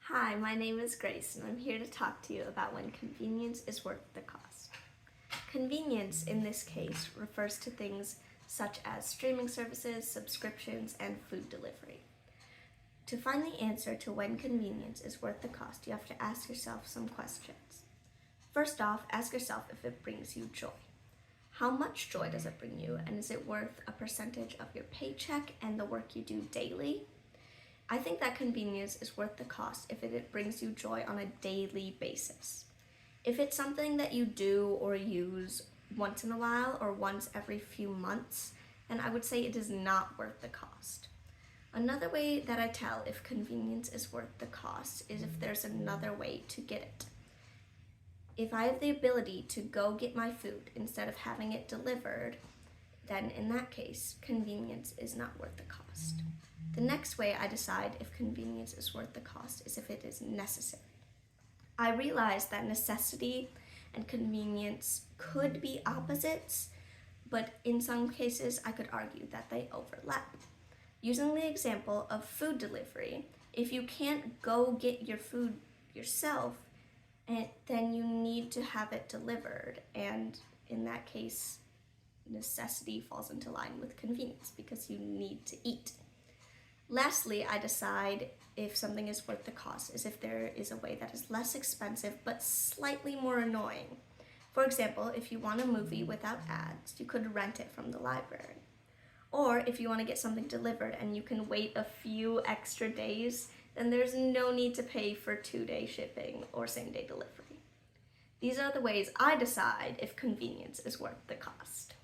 Hi, my name is Grace, and I'm here to talk to you about when convenience is worth the cost. Convenience, in this case, refers to things such as streaming services, subscriptions, and food delivery. To find the answer to when convenience is worth the cost, you have to ask yourself some questions. First off, ask yourself if it brings you joy. How much joy does it bring you, and is it worth a percentage of your paycheck and the work you do daily? I think that convenience is worth the cost if it brings you joy on a daily basis. If it's something that you do or use once in a while or once every few months, then I would say it is not worth the cost. Another way that I tell if convenience is worth the cost is if there's another way to get it. If I have the ability to go get my food instead of having it delivered, then in that case, convenience is not worth the cost. The next way I decide if convenience is worth the cost is if it is necessary. I realize that necessity and convenience could be opposites, but in some cases I could argue that they overlap. Using the example of food delivery, if you can't go get your food yourself, then you need to have it delivered, and in that case, necessity falls into line with convenience because you need to eat. Lastly, I decide if something is worth the cost is if there is a way that is less expensive but slightly more annoying. For example, if you want a movie without ads, you could rent it from the library. Or if you want to get something delivered and you can wait a few extra days, then there's no need to pay for 2-day shipping or same-day delivery. These are the ways I decide if convenience is worth the cost.